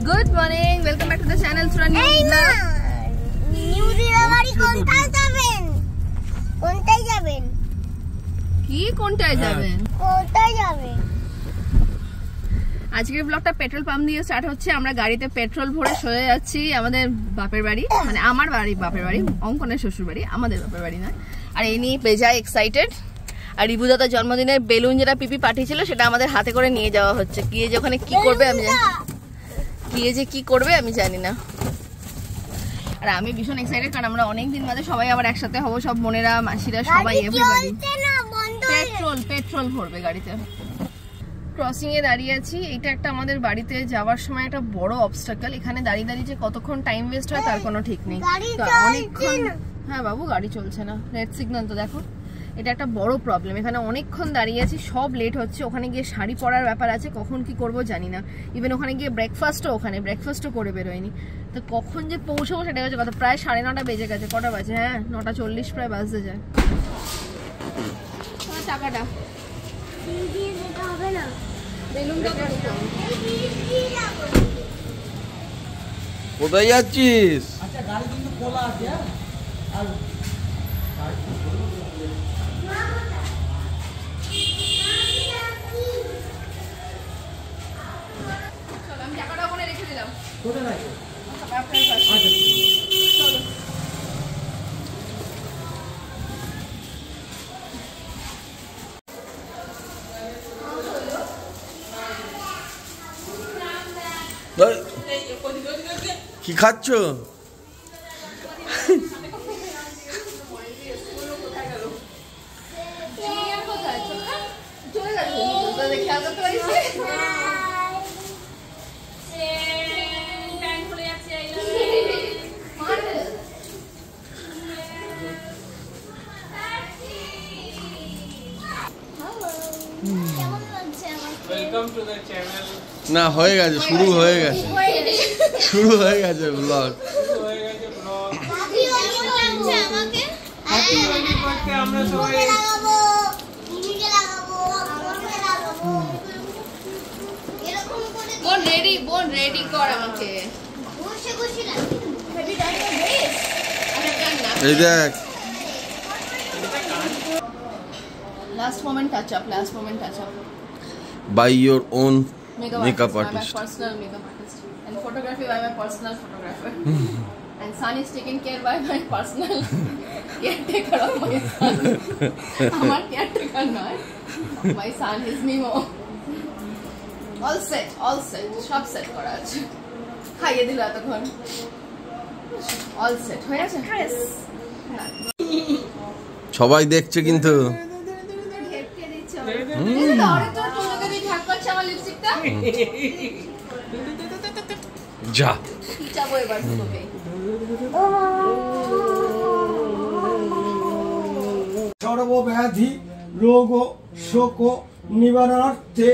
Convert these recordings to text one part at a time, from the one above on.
Good morning, welcome back to the channel Surani blog. নিউ দিরাবাড়ি কোনটায় যাবেন? কোনটায় যাবেন? কি কোনটায় যাবেন? কোনটায় যাবেন? আজকের ব্লগটা পেট্রোল পাম্প দিয়ে স্টার্ট হচ্ছে। আমরা গাড়িতে পেট্রোল ভরে সয়ে যাচ্ছি আমাদের বাপের বাড়ি, মানে আমার বাড়ি বাপের বাড়ি, অঙ্কনের শ্বশুর বাড়ি, আমাদের বাপের বাড়ি নয়। আর এই নিয়ে বেজায় এক্সাইটেড। আর রিবুদাতার জন্মদিনের বেলুন যেটা পিপি পাঠিয়েছিল সেটা আমাদের হাতে করে নিয়ে যাওয়া হচ্ছে। গিয়ে যে ওখানে কি করবে আমি জানি, গিয়ে যে কি করবে আমি জানি না। আর আমি ভীষণ এক্সাইটেড, কারণ আমরা অনেকদিন বাদে সবাই আবার একসাথে হবো, সব বোনেরা মাসিরা সবাই, এভরিবডি। পেট্রোল ভরবে গাড়িতে। ক্রসিং এ দাঁড়িয়ে আছি। এটা একটা আমাদের বাড়িতে যাওয়ার সময় একটা বড় অবস্টাকল। এখানে দাঁড়িয়ে দাঁড়িয়ে যে কতক্ষণ টাইম ওয়েস্ট হয় তার কোনো ঠিক নেই। তো অনেকক্ষণ, হ্যাঁ বাবু গাড়ি চলছে না, রেড সিগন্যাল তো দেখো। এটা একটা বড় প্রবলেম। এখানে অনেকক্ষণ দাঁড়িয়ে আছি, সব লেট হচ্ছে। ওখানে গিয়ে শাড়ি পরার ব্যাপার আছে, কখন কি করব জানি না। ইভেন ওখানে গিয়ে ব্রেকফাস্টও করে বেরোয়নি। তো কখন যে পৌঁছবো সেটা হচ্ছে কথা। প্রায় 9:30 বেজে গেছে। কটা বাজে? হ্যাঁ 9:40 প্রায় বাজতে যায়। টাকাটা হবে না। কোথায় যাচ্ছিস? আচ্ছা গাড়ি কিন্তু খোলা আছে। আর টাকাটা ওখানে রেখে দিলাম। কোথায় রাখো? চলো। কি খাচ্ছ? না হয়ে গেছে, শুরু হয়ে গেছে ব্লগ। বোন রেডি কর আমাকে। এই দেখ, Last moment touch up. by your own Makeup makeup artist. artist. I'm a personal makeup artist. And photography by my personal photographer. And son is taken care by my personal caretaker of my son. আমার caretaker নয়, my son is Nemo. All set. সব set করা আছে। খাইয়ে দিল এতক্ষণ। All set হয়ে আছে। সবাই দেখছে কিন্তু। যা সর্বব্যাধি রোগ শোক নিবারণার্থে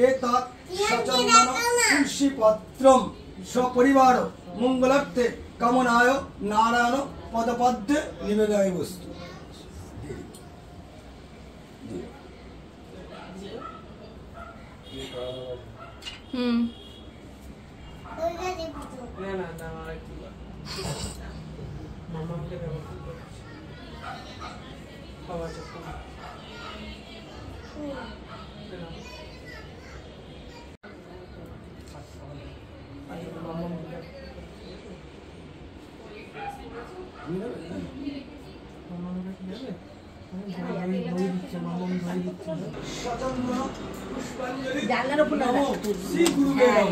এতৎ সচন্দন তুলসী পত্রম সপরিবার মঙ্গলার্থে কামনায় নারায়ণ পদপদ্মে নিবেদয় বস্তু। জানলার উপর শ্রী গুরুদেব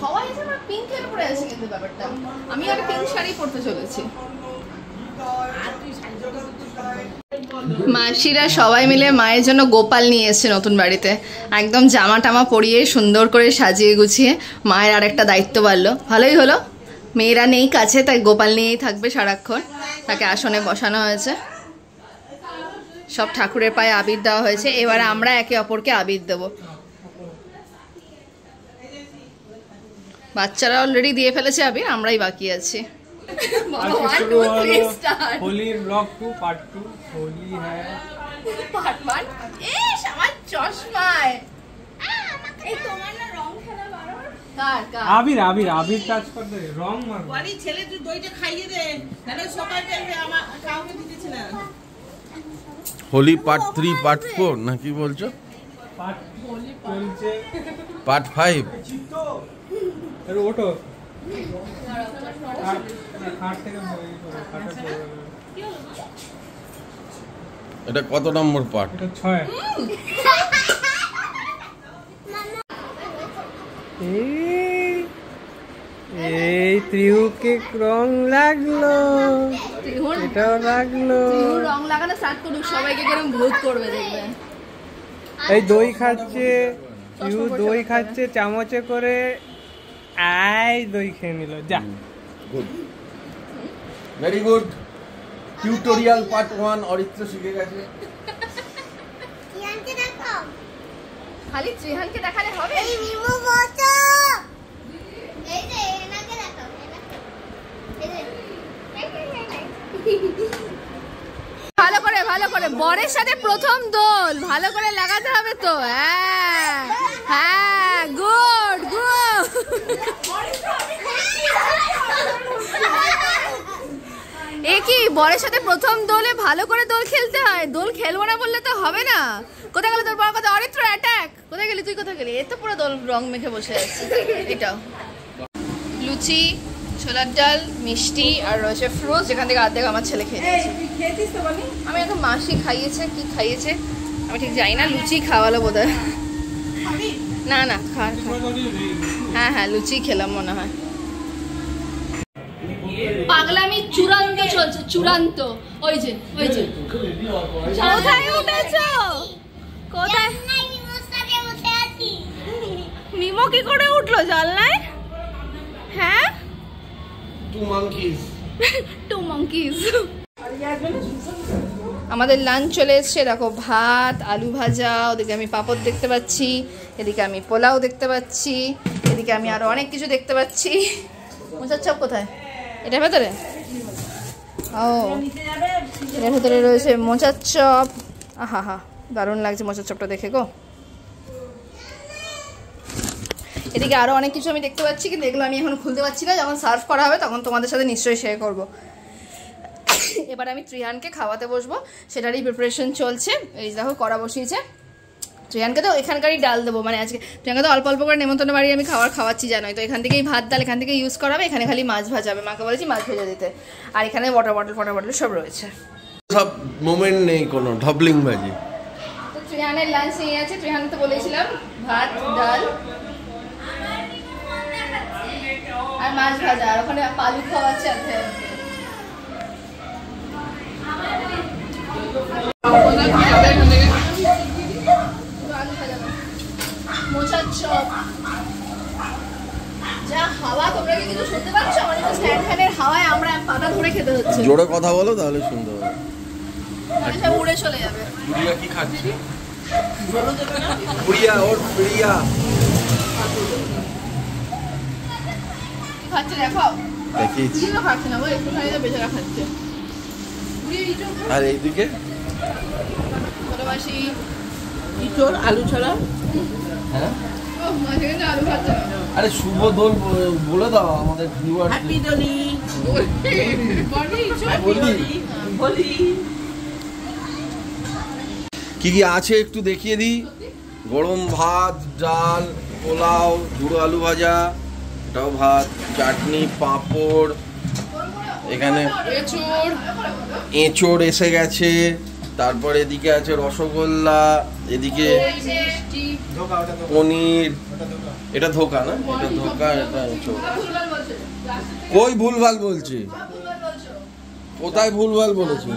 সবাই আছে না, পিঙ্কের উপরে আছে কিন্তু ব্যাপারটা। আমি একটা পিঙ্ক শাড়ি পরতে চলেছি। মাসিরা সবাই মিলে মায়ের জন্য গোপাল নিয়ে এসেছে নতুন বাড়িতে। একদম জামা টামা পরিয়ে সুন্দর করে সাজিয়ে গুছিয়ে মায়ের আরেকটা দায়িত্ব বাড়লো। ভালোই হলো, মেয়েরা নেই কাছে, তাই গোপাল নিয়েই থাকবে সারাক্ষণ। তাকে আসনে বসানো হয়েছে, সব ঠাকুরের পায়ে আবির দেওয়া হয়েছে। এবারে আমরা একে অপরকে আবির দেবো। বাচ্চারা অলরেডি দিয়ে ফেলেছে আবির, আমরাই বাকি আছি। 1 2 3 start. Holi blog 2 part 2 Holi है पार्ट 1 এ আমার চশমায় এই তোমার না রং খেলা বারবার কার কার আবির আবির আবির টাচ কর দে রং মার বাড়ি ছেলে তুই দইটা খাইয়ে দে নালে সকাল টাইমে আমার কাউকে দিতেছ না হোলি পার্ট 3 পার্ট 4 না কি বলছো? পার্ট হোলি চলছে পার্ট 5 আরে ওটো খাট থেকে খাটের পড়ে এটা কত নম্বর পার্ট? এটা 6 এই ত্রিহুকে রং লাগলো ত্রিহুর এটাও লাগলো ত্রিহুর রং লাগানো স্টার্ট করুক সবাইকে কেরম ভূত করবে দেখবেন এই দই খাচ্ছে ত্রিহু দই খাচ্ছে চামচে করে আই দই খেয়ে নিল যা good very good tutorial part 1 Aritra শিখে গেছে। ইয়ানকে দেখো খালি ত্রিহানকে দেখালে হবে এই মিমো বসো এই যে এনাকে দেখো এই যে ভালো করে বরের সাথে প্রথম দোল ভালো করে লাগাতে হবে তো। হ্যাঁ হ্যাঁ গুড গুড এ কি বরের সাথে প্রথম দোলে ভালো করে দোল খেলতে হয়, দোল খেলবো না বললে তো হবে না। কোথায় গেল তোর বড় কথা অরিত্র অ্যাটাক? কোথায় গেলি তুই, কোথায় গেলি? এ তো পুরো দোল রং মেখে বসে আছে। এটাও লুচি, ছোলার ডাল, মিষ্টি আর রয়েছে ফ্রোজ, যেখান থেকে অর্ধেক আমার ছেলে খেয়ে নিয়েছে। আমি এখন মাসি খাইয়েছে, কি খাইয়েছে আমি ঠিক জানি না, লুচি খাওয়ালো বোধ হয়। না না খা হ্যাঁ হ্যাঁ লুচি খেলাম মনে হয়। পাগলামি চূড়ান্ত চলছে, চূড়ান্ত। ওই যে কোথায় উঠেছো? কোথায় মিমোর সাথে বসে আছি মিমো কি করে উঠলো জানলায়? হ্যাঁ টু মাঙ্কিজ টু মঙ্কিজ। আমাদের লাঞ্চ চলে এসছে, দেখো ভাত, আলু ভাজা, ওদিকে আমি পাপড় দেখতে পাচ্ছি, এদিকে আমি পোলাও দেখতে পাচ্ছি, এদিকে আমি আরো অনেক কিছু দেখতে পাচ্ছি। মোচার চপ কোথায়? এটার ভেতরে? ও এটার ভেতরে রয়েছে মোচার চপ। আহা হা দারুণ লাগছে মোচার চপটা দেখে গো। এদিকে আরো অনেক কিছু আমি দেখতে পাচ্ছি, কিন্তু এগুলো আমি এখন খুলতে পারছি না, যখন সার্ভ করা হবে তখন তোমাদের সাথে নিশ্চয়ই শেয়ার করব। এবার আমি ত্রিহানকে খাওয়াতে বসবো, সেটারই প্রিপারেশন চলছে। এই দেখো কড়া বসিয়েছে। ত্রিহানকে তো এখানকারই ডাল দেবো, মানে আজকে ত্রিহানকে তো অল্প অল্প করে নেমন্তন্ন বাড়ি আমি খাওয়াচ্ছি জানোই তো, এখান থেকেই ভাত ডাল এখান থেকে ইউজ করা হবে, এখানে খালি মাছ ভাজা হবে, মাকে বলেছি মাছ ভেজে দিতে। আর এখানে ওয়াটার বটল সব রয়েছে, সব মোমেন্ট নেই কোনো, ঢবলিং বাজি। তো ত্রিহানের লাঞ্চ নিয়ে আছে, ত্রিহান তো বলেছিলাম ভাত ডাল আর মাছ ভাজা, আর ওখানে পালু খাওয়াচ্ছে আছে। মোচার চপ, যা হাওয়া, তোমরা কি কিছু শুনতে পাচ্ছ? আমাদের তো স্ট্যান্ড ফ্যানের হাওয়ায় আমরা পাতা ধরে খেতে হচ্ছে। জোরে কথা বলো তাহলে শুনতে পাবে। সব উড়ে চলে যাবে। প্রিয়া কি খাচ্ছে? প্রিয়া ওর প্রিয়া কি খাচ্ছে দেখো? দেখিস। কিছু খাচ্ছে না, ওই একটু খাইয়ে বেচারা খাচ্ছে। আর এইদিকে ভালোবাসি ইটোর আলু ছড়া হ্যাঁ ও মাঝে কিন্তু আলু খাচ্ছে না। আরে শুভ দোল বলে দাও আমাদের ভিউয়ার। হ্যাপি দোলি হোলি কি কি আছে একটু দেখিয়ে দিই। গরম ভাত, ডাল, পোলাও, ঝুড়ো আলু ভাজা, এটাও ভাত, চাটনি, পাঁপড়, এখানে এঁচড় এসে গেছে, তারপরে এদিকে আছে রসগোল্লা, এদিকে পনির, এটা ধোকা না, এটা ধোকা, এটা এঁচড়। কই ভুলভাল বলছি? কোথায় ভুলভাল বলেছি?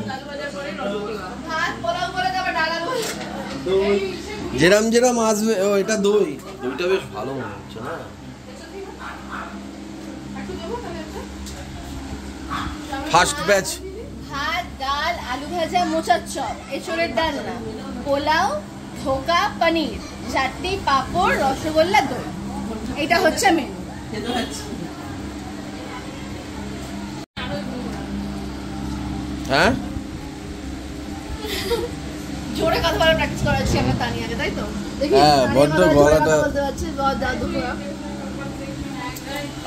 যেরাম যেরাম আসবে। ও এটা দই, দইটা বেশ ভালো মনে হচ্ছে না? First batch. ভাত ডাল আলু ভাজা মোচার চপ, এঁচড়ের ডাল না, পোলাও, ধোকা, পনির, চাটনি, পাঁপড়, রসগোল্লা, দই, এটা হচ্ছে মেনু। হ্যাঁ জোরে কথা বলার প্র্যাকটিস করাচ্ছি আমরা তানিয়াকে, তাই তো? দেখি হ্যাঁ, তানিয়া বড্ড জোরে গলাটা কথা বলতে পারছে, দুপুরা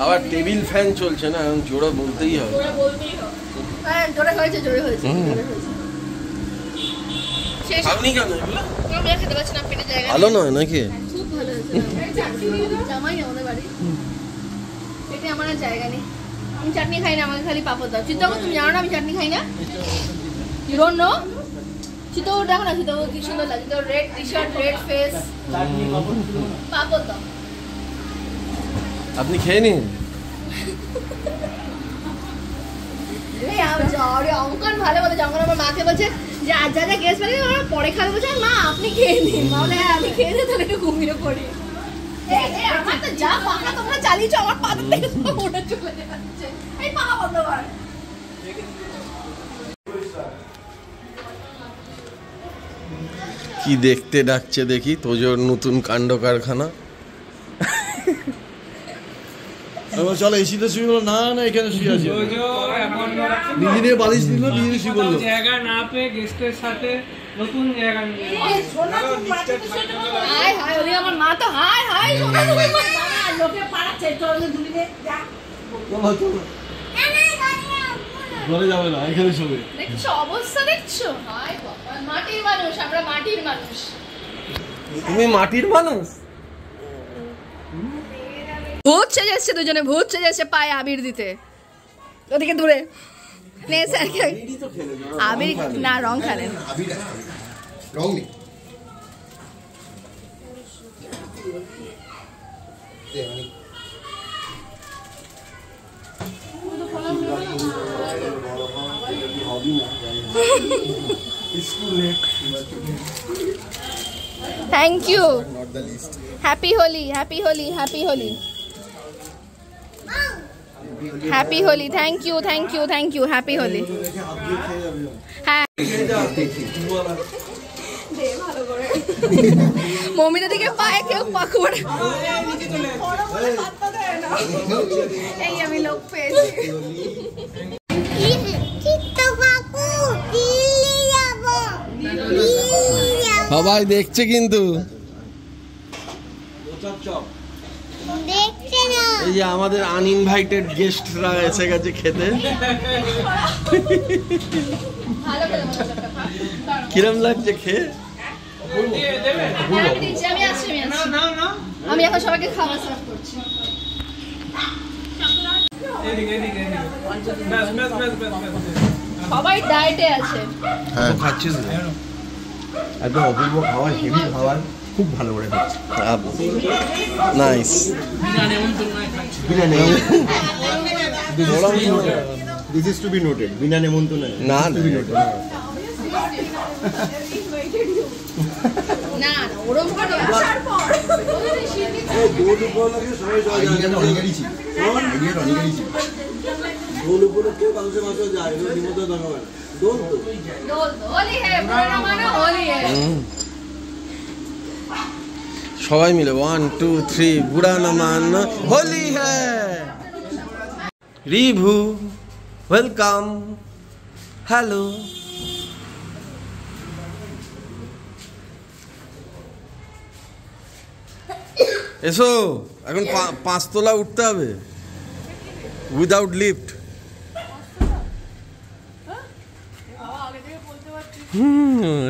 আবার টেবিল ফ্যান চলছে না, এখন জোরে বলতেই হবে। জোরে বলতেই হবে। হ্যাঁ, জোরে হয়েছে, জোরে হয়েছে, জোরে হয়েছে। শেষ। আপনি কেন এগুলো আমি আর খেতে পারছি না, পেটে জায়গা ভালো নেই। নয় নাকি? খুব ভালো হয়েছে। জামাই আমাদের বাড়ি, পেটে আমার আর জায়গা নেই। আমি চাটনি খাই না, আমাকে খালি পাপড় দাও। চিত্তবাবু, তুমি জানো না আমি চাটনি খাই না? You don't know? চিত্তবাবু দেখো না, চিত্তবাবু কি সুন্দর লাগে, তো red T shirt, red face, পাপড় দাও। আপনি খেয়ে নিন। অঙ্কন ভালো বলে, যখন আমার মাকে বলছে যে আজ যা যা গ্যাস পারে পরে খাবে, বলছে মা আপনি খেয়ে নিন। বলে আমি খেয়ে নিই, তাহলে একটু ঘুমিয়ে পড়ি। আমার তো যা পাখা তোমরা চালিয়েছো, আমার পাতা থেকে ওটা চলে যাচ্ছে। এই পাখা বন্ধ কর। কি দেখতে ডাকছে দেখি, তোজোর নতুন কাণ্ড কারখানা। চলো এসিতে শুয়ে বলো, না না এখানে শুয়ে আছে, নিজে নিয়ে বালিশ নিল, নিজে শুয়ে বললো জায়গা না পেয়ে গেস্টের সাথে নতুন জায়গা নিয়ে হাই হাই, ওরে আমার মা তো হাই হাই লোকে পাড়াচ্ছে, চলে দুলিনে যা। ঘরে যাবে না, এখানে শোবে। দেখছো অবস্থা, দেখছো? হাই বাবা, মাটির মানুষ আমরা, মাটির মানুষ। তুমি মাটির মানুষ? ভূত সেজে এসছে, দুজনে ভূত সেজে এসছে পায়ে আবির দিতে। ওদিকে দূরে নে স্যারকে আবির না, রং খেলেন। রং নেই। Thank you, happy Holi, happy Holi, happy Holi, happy Holi. Thank you, thank you, thank you, happy Holi. হ্যাঁ, মমিতা দিকে পায়ে কেউ পাকুড়। এই আমি লোক পেয়েছি। সবাই দেখছে কিন্তু, দেখছে না। এই যে আমাদের আনইনভাইটেড গেস্টরা এসে গেছে খেতে। ভালো করে কিরম লাগছে খেয়ে? আমি দিচ্ছি, আমি আসছি, আমি আসছি। আমি এখন সবাইকে খাবার সার্ভ করছি। সবাই ডায়েটে আছে। হ্যাঁ খাচ্ছিস? একদম অপূর্ব খাবার, হেভি খাবার, খুব ভালো করে খাচ্ছে। Nice. This is to be noted, বিনা নেমন্তন্নে না টু বি নোটেড। না না, ওরম করে আসার পর আইডিয়াটা অনেকেরই ছিল, আইডিয়াটা অনেকেরই ছিল। দোল হোলি হে, পুরোনো মানে হোলি হে। সবাই মিলে 1 2 3 বুড়া না মান হোলি হ্যায়। Review welcome, hello. এসো, এখন 5 তলা উঠতে হবে উইদাউট লিফট।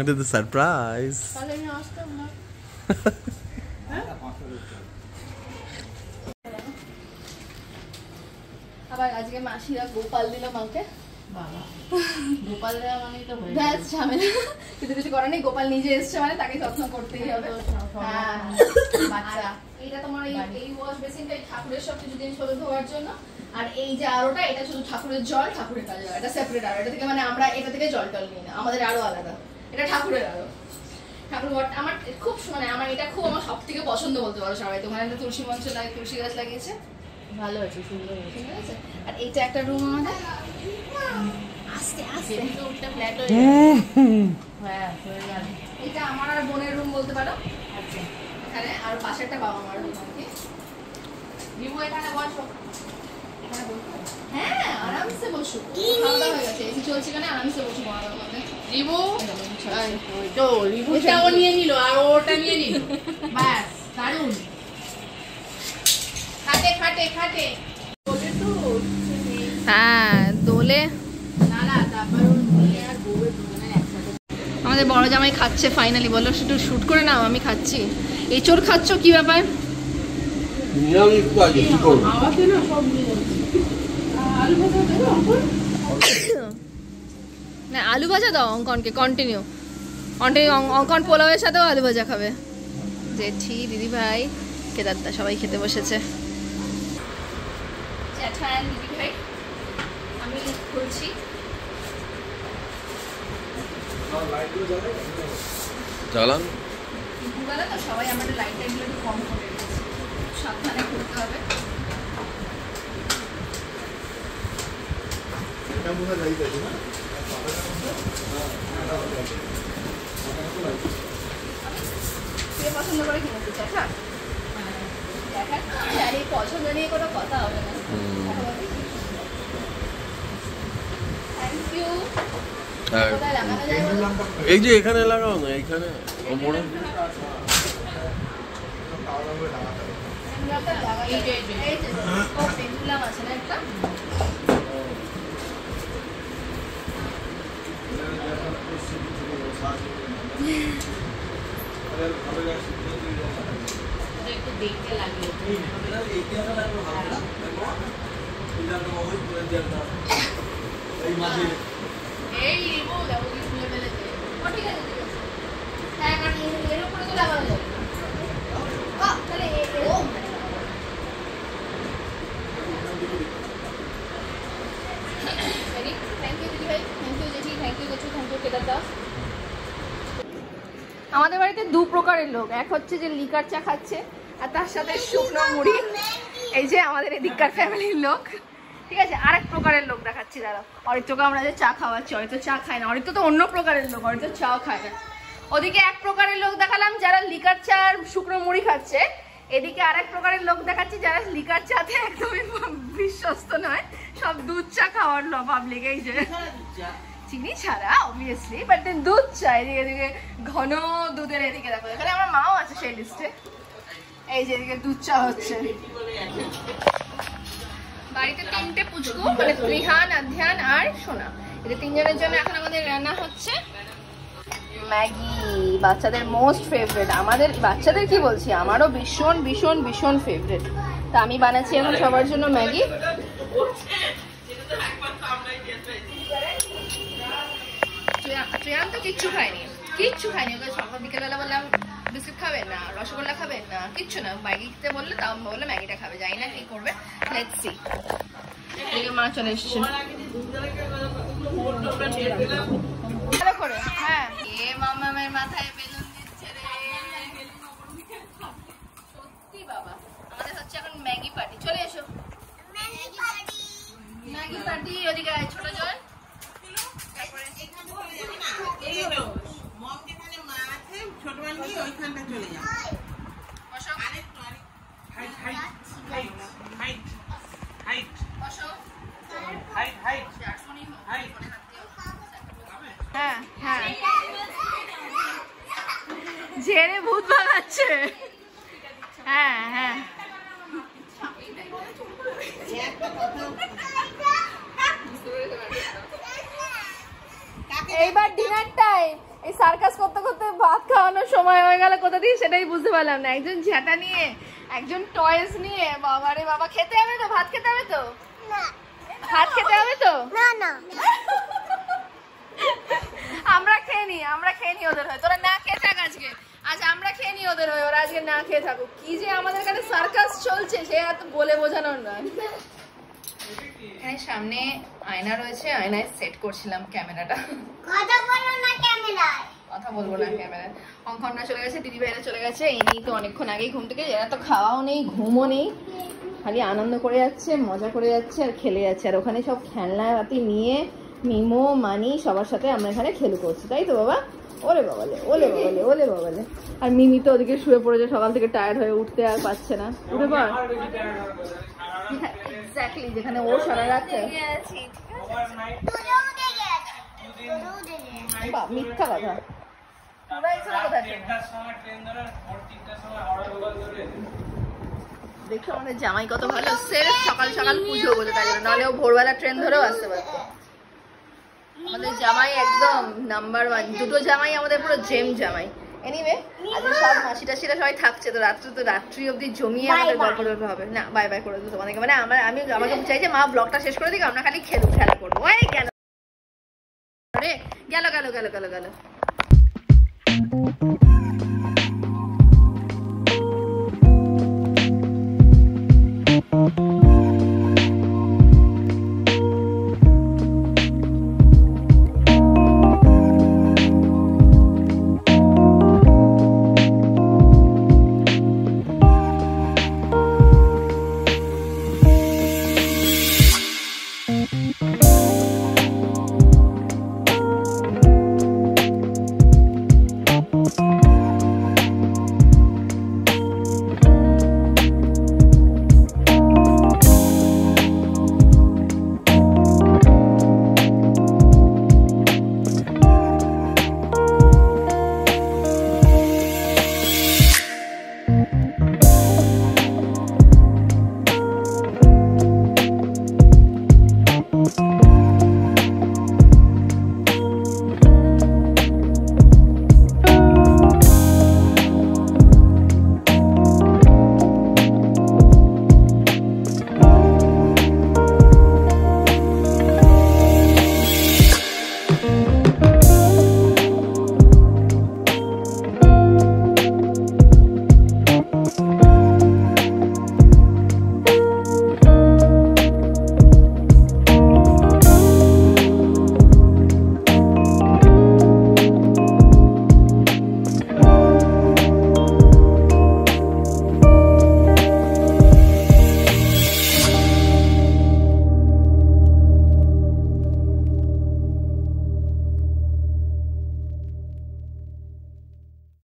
এটা তো সারপ্রাইজ। আবার আজকে মাসিরা গোপাল দিল মাকে। গোপাল দেওয়া মানেই তো হয়ে ব্যাস ঝামেলা, কিন্তু কিছু করার নেই। গোপাল নিজে এসছে মানে তাকে যত্ন করতেই হবে। হ্যাঁ, বাচ্চা। এটা তোমার এই ওয়াশ বেসিনটা ঠাকুরের সব কিছু জিনিসপত্র ধোয়ার জন্য, আর এই যে আরোটা এটা শুধু ঠাকুরের জল, ঠাকুরের কাজে লাগে। এটা সেপারেট আরো, এটা থেকে মানে আমরা এটা থেকে জল টল নিই না, আমাদের আরো আলাদা। এটা ঠাকুরের আরো। ঠাকুর আমার খুব মানে আমার এটা খুব আমার সব থেকে পছন্দ বলতে পারো সবাই। তোমার একটা তুলসী মঞ্চ লাগে, তুলসী গাছ লাগিয়েছে, ভালো আছে, সুন্দর হয়েছে। ঠিক আছে। আর এইটা একটা রুম আমাদের। আস্তে আস্তে উঠটা ফ্ল্যাট হয়ে যাবে। হ্যাঁ, হয়ে যাবে। এটা আমার আর বোনের রুম বলতে পারো। আচ্ছা, এখানে আর পাশেরটা বাবা মার রুম আর কি। রিভু এখানে বসো। হ্যাঁ আরামসে বসো, খাওয়া দাওয়া হয়ে গেছে, এসি চলছে কেন, আরামসে বসো মহারাজ মধ্যে। রিবু তো রিবুটাও নিয়ে নিল আর ওটা নিয়ে নিল, ব্যাস দারুণ। খাটে খাটে খাটে হ্যাঁ দোলে নালা, তারপর আমাদের বড় জামাই খাচ্ছে ফাইনালি। বলো একটু শুট করে নাও, আমি খাচ্ছি। এঁচড় খাচ্ছ, কি ব্যাপার? না আলু ভাজা দাও অঙ্কনকে, কন্টিনিউ অঙ্কন পোলাওয়ের সাথেও আলু ভাজা খাবে। জেঠি, দিদি ভাই, কেদারদা সবাই খেতে বসেছে। জ্যাঠান, দিদি ভাই, আমি খুলছি। চালান দুপুরবেলা তো সবাই আমাদের লাইট টাইটগুলো একটু কম করে দিয়েছে, সাবধানে খুলতে হবে। পছন্দ করে কিনেছি জ্যাঠা, আর এই পছন্দ নিয়ে কোনো কথা হবে না। Thank you. এই যে এখানে লাগাও না, এইখানে ওপরে পেন্ডুলাম আছে না একটা, একটু দেখতে লাগে। এই রিবু দেখো কি খুলে ফেলেছে। ঠিক আছে ঠিক আছে, হ্যাঁ কাটি এর উপরে তো লাগানো যাবে। তাহলে ও থ্যাংক ইউ দিদি ভাই, থ্যাংক ইউ জেঠি, থ্যাংক ইউ জেঠি, থ্যাংক ইউ কেদারদা। আমাদের বাড়িতে দু প্রকারের লোক, এক হচ্ছে যে লিকার চা খাচ্ছে আর তার সাথে শুকনো মুড়ি, এই যে আমাদের এদিককার ফ্যামিলির লোক। ঠিক আছে, আরেক প্রকারের লোক দেখাচ্ছি দাঁড়া। অরিত্রকে আমরা যে চা খাওয়াচ্ছি, অরিত্র চা খায় না, অরিত্র তো অন্য প্রকারের লোক, অরিত্র চাও খায় না। ওদিকে এক প্রকারের লোক দেখালাম যারা লিকার চা আর শুকনো মুড়ি খাচ্ছে, এদিকে আরেক প্রকারের লোক দেখাচ্ছি যারা লিকার চাতে একদমই বিশ্বস্ত নয়, সব দুধ চা খাওয়ার পাবলিক। এই যে চিনি ছাড়া অবভিয়াসলি, বাট দেন দুধ চা, এদিকে এদিকে ঘন দুধের, এদিকে দেখো এখানে আমার মাও আছে সেই লিস্টে। এই যে এদিকে দুধ চা হচ্ছে। বাড়িতে তিনটে পুচকু, মানে ত্রিহান, আধ্যান আর সোনা, এই তিনজনের জন্য এখন আমাদের রান্না হচ্ছে ম্যাগি, বাচ্চাদের মোস্ট ফেভারিট। আমাদের বাচ্চাদের কি বলছি, আমারও ভীষণ ভীষণ ভীষণ ফেভারিট। তা আমি বানাচ্ছি এখন সবার জন্য ম্যাগি। ট্রেয়ান তো কিচ্ছু খায়নি, ওকে সকাল বিকেলবেলা বললাম বিস্কুট খাবেন না, রসগোল্লা খাবেন না, কিচ্ছু না, ম্যাগি খেতে বললে তাও বললে ম্যাগিটা খাবে, জানি না কি করবে, লেটস সি। এদিকে মা চলে এসেছে ভালো করে। হ্যাঁ এ মামামের মাথায় বেলুন দিচ্ছে রে, সত্যি বাবা। আমাদের হচ্ছে এখন ম্যাগি পার্টি, চলে এসো ম্যাগি পার্টি। ওদিকে ছোট জন, হ্যাঁ হ্যাঁ ঝেড়ে ভূত ভাগাচ্ছে। হ্যাঁ হ্যাঁ এইবার ডিনার টাইম। এই সার্কাস করতে করতে ভাত খাওয়ানোর সময় হয়ে গেল কোথা দিয়ে সেটাই বুঝতে পারলাম না। একজন ঝাঁটা নিয়ে, একজন টয়েস নিয়ে, বাবা রে বাবা। খেতে হবে তো, ভাত খেতে হবে তো, ভাত খেতে হবে তো, না না আমরা খেয়ে নি ওদের হয়, তোরা না খেয়ে থাক আজকে, আজ আমরা খেয়ে নি ওদের হয়, ওরা আজকে না খেয়ে থাকুক। কি যে আমাদের এখানে সার্কাস চলছে সে এত বলে বোঝানোর নয়। এখানে সামনে আয়না রয়েছে, আয়নায় সেট করছিলাম ক্যামেরাটা। কথা বলো না ক্যামেরায়, কথা বলবো না ক্যামেরায়। অঙ্কনরা চলে গেছে, দিদি ভাইরা চলে গেছে, এই তো অনেকক্ষণ আগেই ঘুম থেকে, এরা তো খাওয়াও নেই ঘুমও নেই, খালি আনন্দ করে যাচ্ছে, মজা করে যাচ্ছে আর খেলে যাচ্ছে। আর ওখানে সব খেলনাপাতি নিয়ে মিমো, মানি সবার সাথে আমরা এখানে খেলু করছি, তাই তো বাবা? ওলে বাবালে, ওলে বাবালে, ওলে বাবালে। আর মিমি তো ওদিকে শুয়ে পড়েছে, সকাল থেকে টায়ার্ড হয়ে উঠতে আর পারছে না। উঠে পড়। এক্স্যাক্টলি যেখানে ও সারা রাত মিথ্যা কথা। দেখো আমাদের জামাই কত ভালো, সেলফ সকাল সকাল পুজো বলে তাই জন্য, নাহলে ও ভোরবেলা ট্রেন ধরেও আসতে পারতো। আমাদের জামাই একদম নাম্বার 1, দুটো জামাই আমাদের পুরো জেম জামাই। এনিওয়ে আজকে সব মাসি টাসিরা সবাই থাকছে, তো রাত্রি অবধি জমিয়ে আমাদের গল্প টল্প হবে না। বাই বাই করে দেবো তোমাদেরকে, মানে আমাকে চাই যে মা ব্লগটা শেষ করে দিই, আমরা খালি খেলা করবো। ওই গেল রে, গেল গেল গেল গেল গেল।